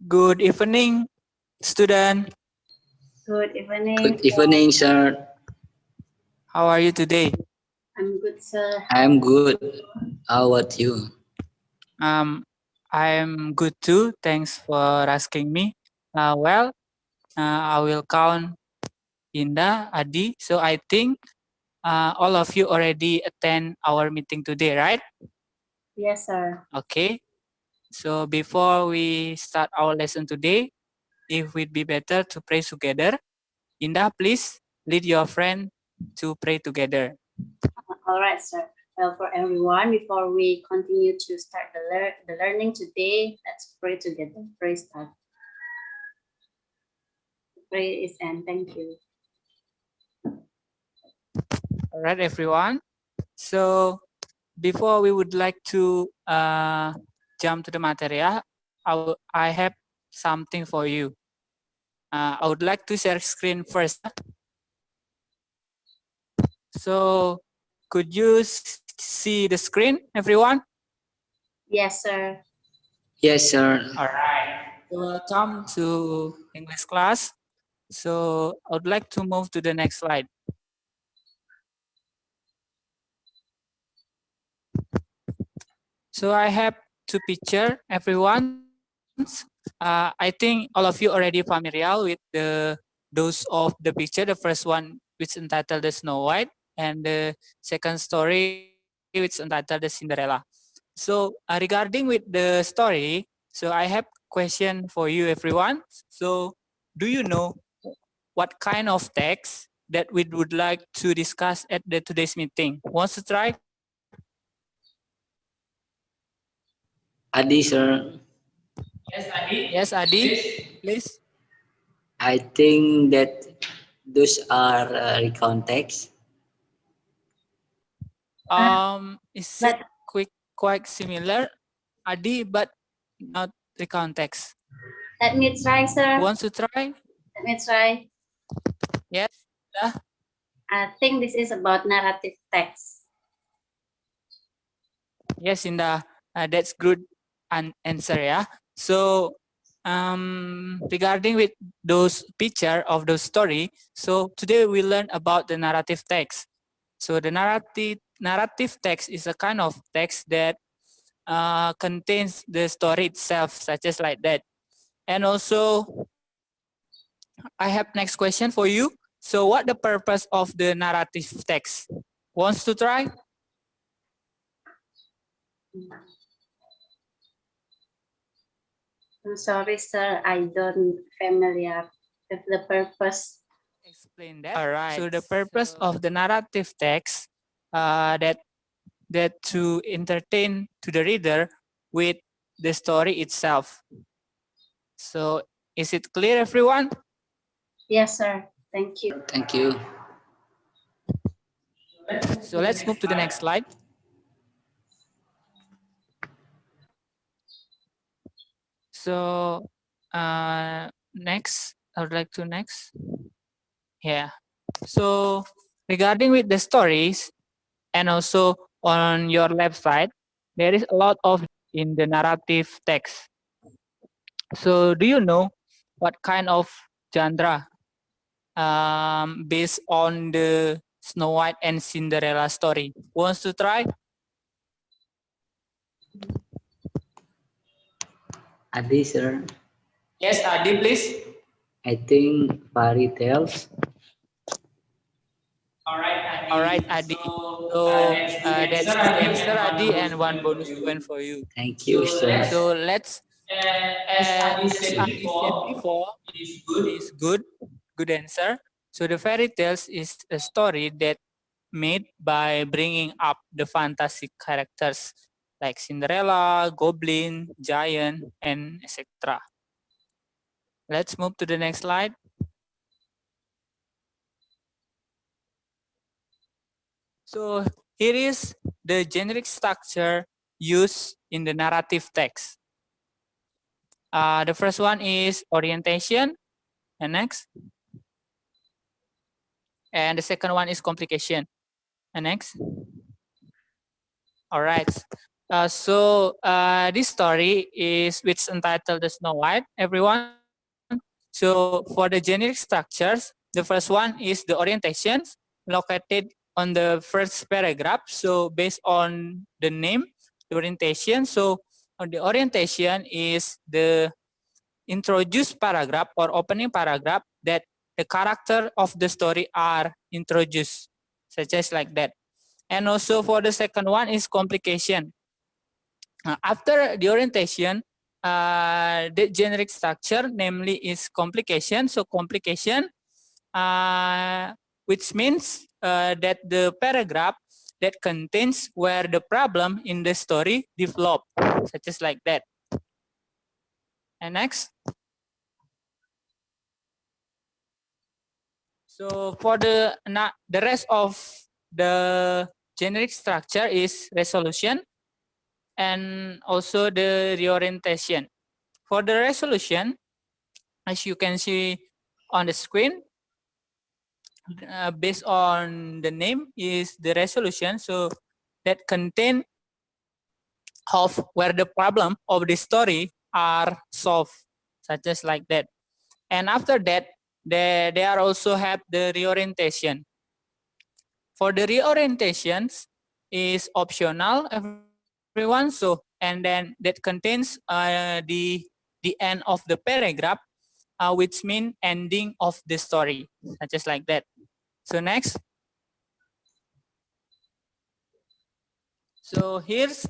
Good evening, student. Good evening. Good evening, sir. How are you today? I'm good, sir. I'm good. How about you? Um, I'm good too. Thanks for asking me. I will count Indah, Adi. So I think all of you already attend our meeting today, right? Yes, sir. Okay. So before we start our lesson today, if we'd be better to pray together. Indah, please lead your friend to pray together. All right, sir. Well, for everyone, before we continue to start the learning today, let's pray together. Pray start. Pray is end. Thank you. All right, everyone. So before we would like to jump to the material, I have something for you. I would like to share screen first. So could you see the screen, everyone? Yes, sir. Yes, sir. All right. Welcome to English class. So I would like to move to the next slide. So I have two picture, everyone. I think all of you already familiar with those of the picture. The first one which entitled the Snow White, and the second story which entitled the Cinderella. So regarding with the story, so I have question for you, everyone. So do you know what kind of text that we would like to discuss at the today's meeting? Wants to try? Adi, sir. Yes, Adi, please. I think that those are recount text. Is it Let quite similar, Adi, but not the context? let me try, sir. Wants to try? Let me try. Yes. Yeah. I think this is about narrative text. Yes, Inda. That's good answer. Yeah. So regarding with those picture of the story, so today we learn about the narrative text. So the narrative text is a kind of text that contains the story itself, such as like that. And also, I have next question for you. So, what the purpose of the narrative text? Wants to try? I'm sorry, sir. I don't familiar with the purpose. Explain that. All right. So, the purpose of the narrative text that to entertain to the reader with the story itself. So, is it clear, everyone? Yes, sir. Thank you. Thank you. So, let's move to the next slide. So, next, I would like to next. Yeah. So, regarding with the stories, and also on your left side, there is a lot of in the narrative text. So, do you know what kind of genre based on the Snow White and Cinderella story? Wants to try? Adi, sir. Yes, Adi, please. I think fairy tales. All right, Adi. So that's good answer, Adi, and one bonus point for you. Thank you, sir. So as Adi said before, it is good answer. So the fairy tales is a story that made by bringing up the fantasy characters like Cinderella, Goblin, Giant, and etc. Let's move to the next slide. So here is the generic structure used in the narrative text. The first one is orientation, and next. And the second one is complication, and next. All right. This story is which entitled the Snow White, everyone. So for the generic structures, the first one is the orientations located on the first paragraph. So based on the name, the orientation. So the orientation is the introduced paragraph or opening paragraph that the character of the story are introduced, such as like that. And also for the second one is complication. After the orientation, the generic structure, namely is complication. So complication, which means that the paragraph that contains where the problem in the story develop, such as like that. And next. So for the rest of the generic structure is resolution and also the reorientation. For the resolution, as you can see on the screen, based on the name is the resolution. So that contain of where the problem of the story are solved, such as like that. And after that, they are also have the reorientation. For the reorientations is optional, everyone. So and then that contains the end of the paragraph, which mean ending of the story, such as like that. So next. So here's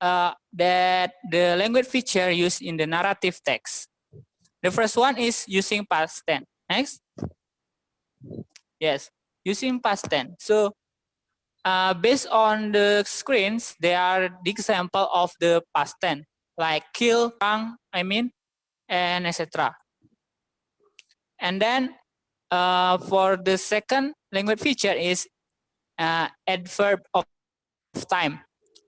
that the language feature used in the narrative text. The first one is using past tense. Next. Yes, using past tense. So based on the screens, they are the example of the past tense, like kill, drunk, and etc. And then for the second language feature is adverb of time,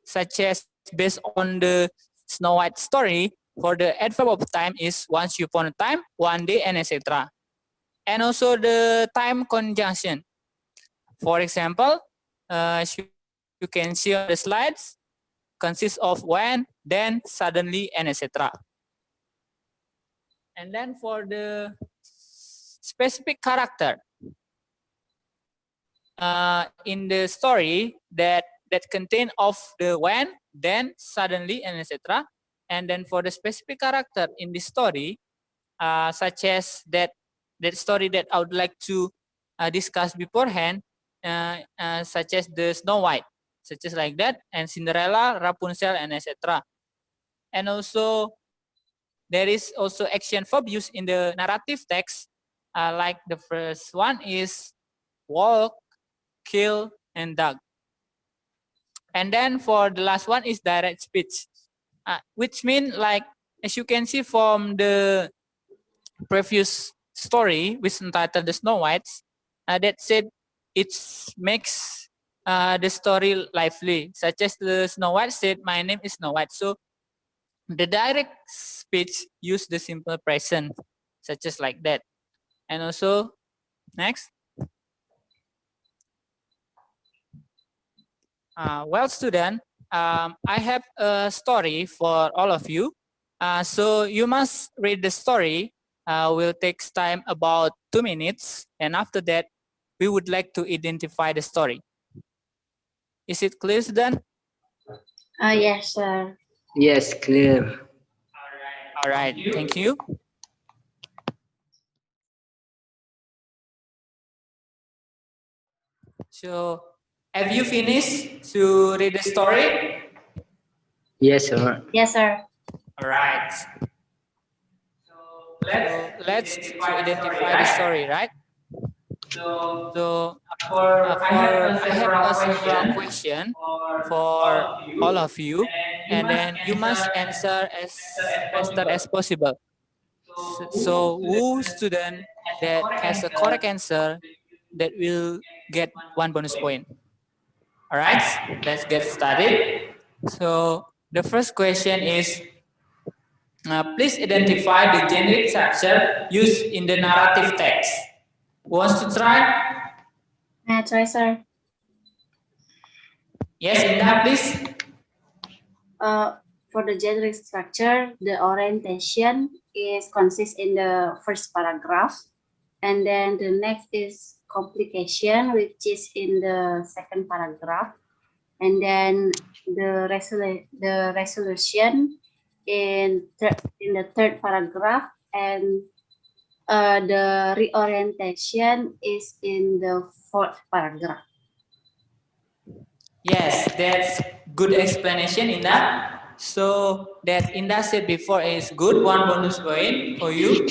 such as based on the Snow White story. For the adverb of time is once upon a time, one day, and etc. And also the time conjunction. For example, as you can see on the slides, consists of when, then, suddenly, and etc. And then for the specific character in the story that contain of the when, then, suddenly, and etc. And then for the specific character in the story, such as that story that I would like to discuss beforehand, such as the Snow White, such as like that, and Cinderella, Rapunzel, and etc. And also there is also action verb used in the narrative text, like the first one is walk, kill, and dog. And then for the last one is direct speech, which mean like as you can see from the previous story which entitled the Snow Whites, that said it makes the story lively, such as the Snow White said, "My name is Snow White." So the direct speech use the simple present, such as like that. And also next. Well, student, I have a story for all of you. So you must read the story. Will take time about 2 minutes, and after that, we would like to identify the story. Is it clear, student? Yes, sir. Yes, clear. All right, thank you. So, have you finished to read the story? Yes, sir. Yes, sir. All right. So let's to identify the story, right? So for I have a several question for all of you, and then you must answer as faster as possible. So who student that has a correct answer that will get 1 bonus point. All right, let's get started. So the first question is, please identify the generic structure used in the narrative text. Who wants to try? Try, sir. Yes, Indah, please. For the generic structure, the orientation is consists in the first paragraph, and then the next is complication, which is in the second paragraph, and then the resolution in the third paragraph, and the reorientation is in the fourth paragraph. Yes, that's good explanation, Indah. So that Indah said before is good. One bonus point for you.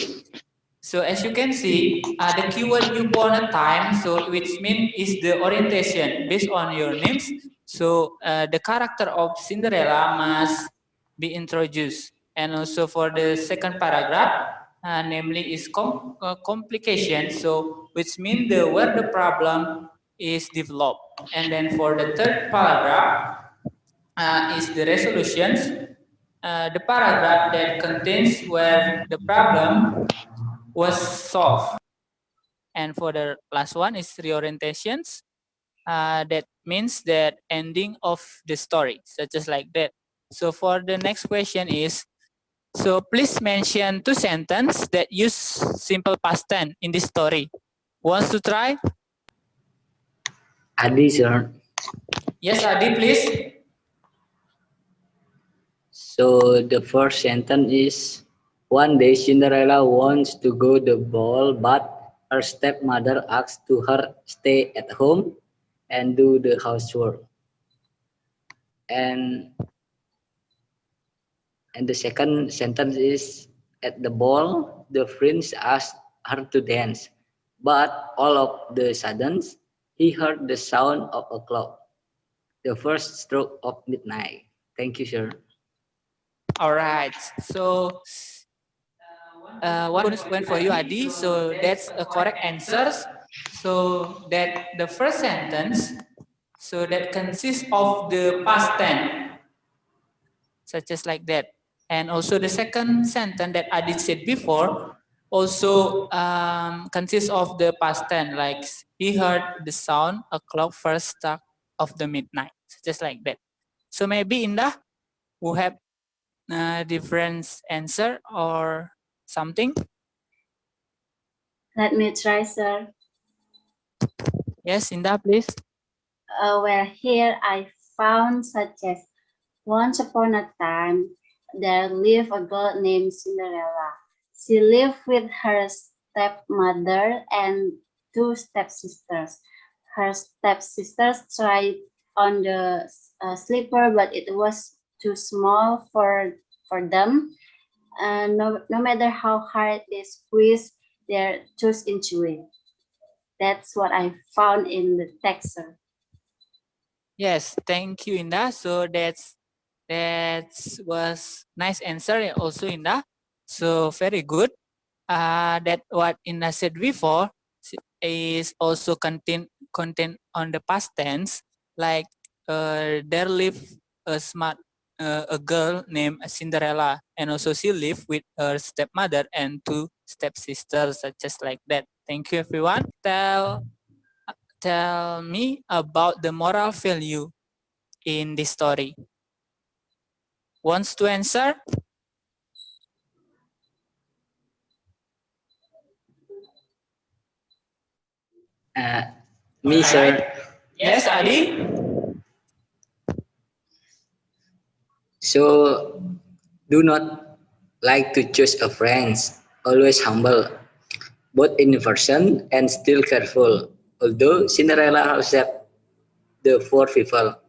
So as you can see, the keyword you upon a time, so which mean is the orientation based on your names. So the character of Cinderella must be introduced. And also for the second paragraph, namely is complication. So which mean the where the problem is developed. And then for the third paragraph is the resolutions. The paragraph that contains where the problem was solved. And for the last one is reorientations. That means that ending of the story, such as like that. So for the next question is, so please mention two sentences that use simple past tense in this story. Wants to try? Adi, sir. Yes, Adi, please. So the first sentence is one day Cinderella wants to go the ball, but her stepmother asks to her stay at home and do the housework. And and the second sentence is at the ball the prince asked her to dance, but all of the sudden he heard the sound of a clock, the first stroke of midnight. Thank you, sir. All right. So one bonus point for you, Adi. So that's a correct answers. So that the first sentence, so that consists of the past tense, such as like that. And also the second sentence that Adi said before also consists of the past tense, like he heard the sound a clock first struck of the midnight, just like that. So maybe Indah will have different answer or something. Let me try, sir. Yes, Indah, please. Well, here I found such as once upon a time there lived a girl named Cinderella. She lived with her stepmother and two stepsisters. Her stepsisters tried on the slipper, but it was too small for them. No matter how hard they squeezed their toes into it. That's what I found in the text, sir. Yes, thank you, Indah. So that was nice answer also, Indah. So very good. That what Indah said before is also content on the past tense. Like there lived a girl named Cinderella, and also she lived with her stepmother and two stepsisters, such as like that. Thank you, everyone. Tell me about the moral value in this story. Wants to answer? Uh, All Me, right. sir. Yes, Adi. So do not like to choose a friends. Always humble, both in person and still careful. Although Cinderella accept the four people,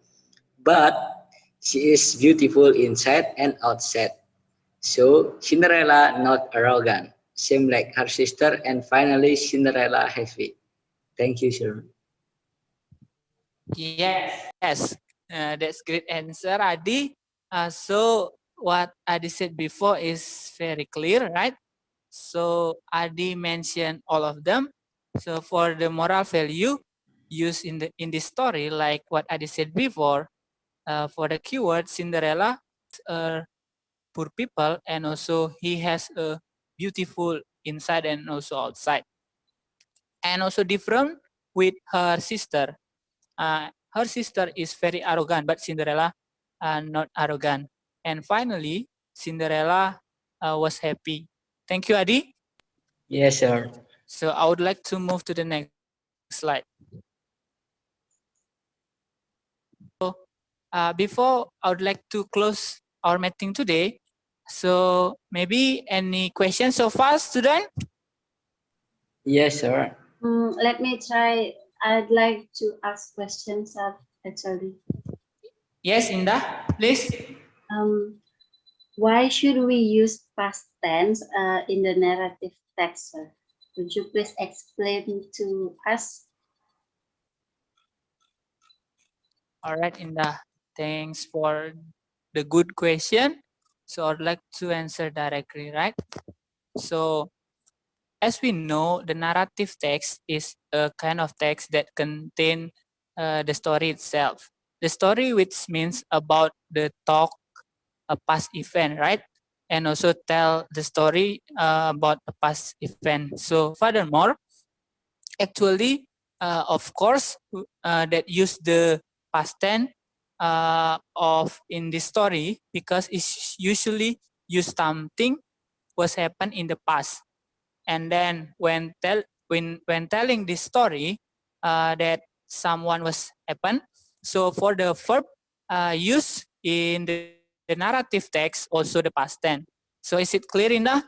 but she is beautiful inside and outside. So Cinderella not arrogant, same like her sister, and finally Cinderella happy. Thank you, sir. Yes, that's great answer, Adi. So what Adi said before is very clear, right? So Adi mentioned all of them. So for the moral value used in this story, like what Adi said before, for the keyword Cinderella, poor people, and also he has a beautiful inside and also outside, and also different with her sister. Her sister is very arrogant, but Cinderella not arrogant. and finally Cinderella was happy. Thank you, Adi. Yes, sir. So I would like to move to the next slide. So before I would like to close our meeting today. So maybe any questions so far, student? Yes, sir. Let me try. I'd like to ask questions actually. Yes, Indah, please. Um, why should we use past tense in the narrative text, sir? Would you please explain to us? All right, Indah. Thanks for the good question. So I'd like to answer directly, right? So as we know, the narrative text is a kind of text that contain the story itself. The story, which means about the talk, a past event, right? And also tell the story about a past event. So furthermore, actually, of course, that use the past tense of in this story because it's usually use something was happened in the past, and then when telling this story that someone was happened, so for the verb use in the narrative text also the past tense. So is it clear, Indah?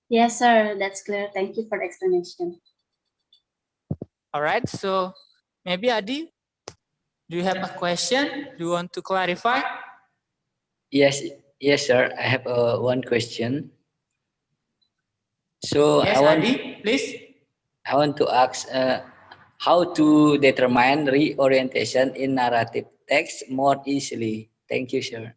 Yes, sir. That's clear. Thank you for the explanation. All right, so maybe Adi, do you have a question? Do you want to clarify? Yes, yes, sir. I have one question. So Yes, Adi, please. I want to ask how to determine reorientation in narrative text more easily. Thank you, sir.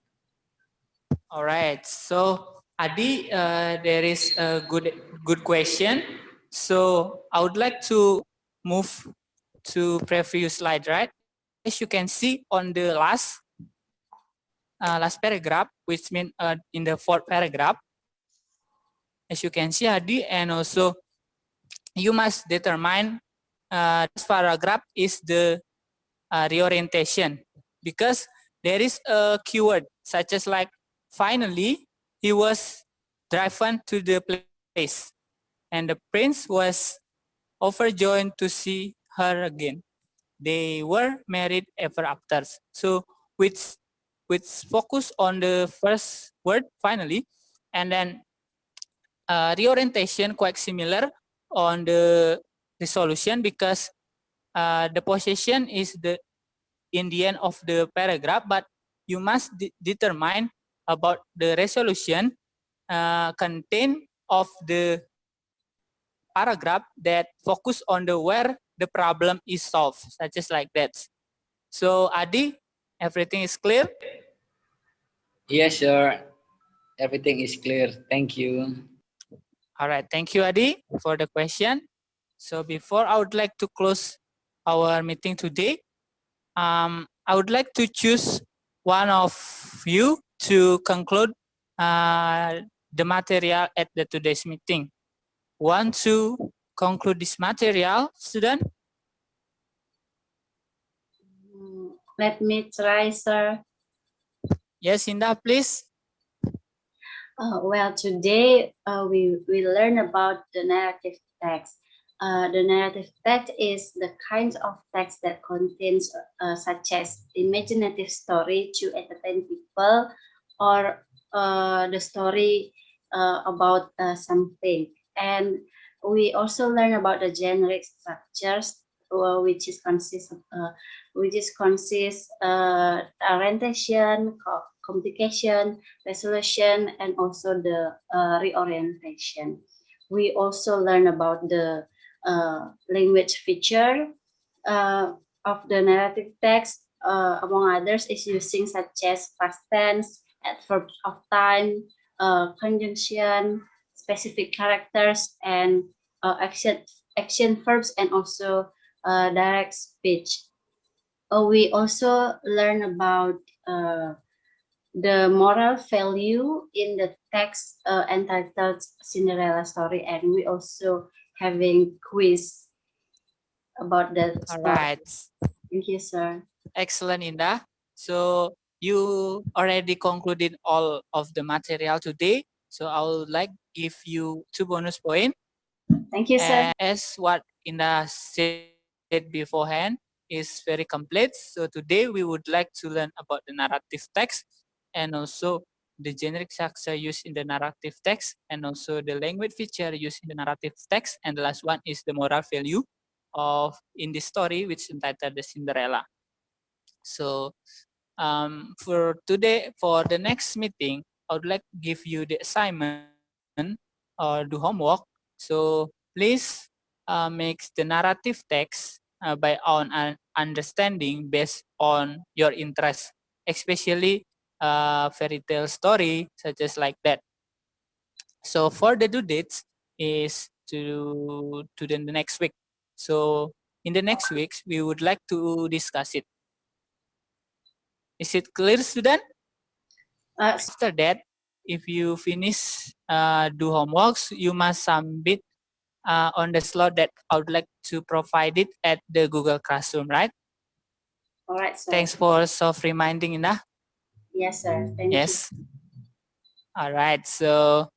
All right. So Adi, there is a good question. So I would like to move to previous slide, right? As you can see on the last paragraph, which means in the fourth paragraph, as you can see, Adi, and also you must determine this paragraph is the reorientation because there is a keyword such as like finally he was driven to the place and the prince was overjoyed to see her again. They were married ever after. So which which focus on the first word finally, and then reorientation quite similar on the resolution because the possession is the in the end of the paragraph, but you must determine about the resolution content of the paragraph that focus on the where the problem is solved, such as like that. So Adi, everything is clear? Yes, sir. Everything is clear. Thank you. All right, thank you, Adi, for the question. So before I would like to close our meeting today, I would like to choose one of you to conclude the material at the today's meeting. Want to conclude this material, student? Let me try, sir. Yes, Indah, please. Well, today we learn about the narrative text. The narrative text is the kind of text that contains such as imaginative story to entertain people or the story about something. And we also learn about the generic structures, which is orientation, complication, resolution, and also the reorientation. We also learn about the language feature of the narrative text, among others, is using such as past tense, adverbs of time, conjunction, specific characters, and action verbs, and also direct speech. We also learn about the moral value in the text entitled Cinderella story, and we also having quiz about that All story. right. Thank you, sir. Excellent, Indah. So you already concluded all of the material today. So I would like give you 2 bonus points. Thank you, sir. And as what Indah said beforehand is very complete. So today we would like to learn about the narrative text and also the generic structure used in the narrative text and also the language feature used in the narrative text. And the last one is the moral value of in this story which entitled the Cinderella. So for today, for the next meeting, I would like to give you the assignment or do homework. So please make the narrative text by own understanding based on your interest, especially fairy tale story such as like that. So for the due dates is to the next week. So in the next weeks we would like to discuss it. Is it clear, student? After that, if you finish do homeworks, you must submit on the slot that I would like to provide it at the Google Classroom, right? All right, sir. Thanks for soft reminding, Indah. Yes, sir. Thank you. Yes. All right. So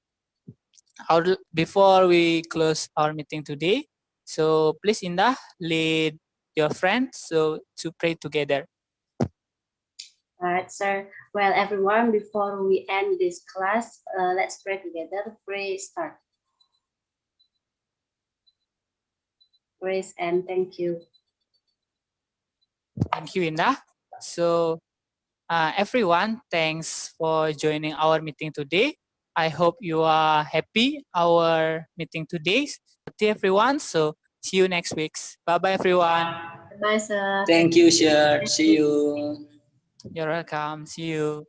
before we close our meeting today, so please, Indah, lead your friends so to pray together. All right, sir. Well, everyone, before we end this class, let's pray together. Pray start. Praise and thank you. Thank you, Indah. So everyone, thanks for joining our meeting today. I hope you are happy our meeting today. To everyone, so see you next week. Bye bye everyone. Bye, sir. Thank you, sir. See you. You're welcome. See you.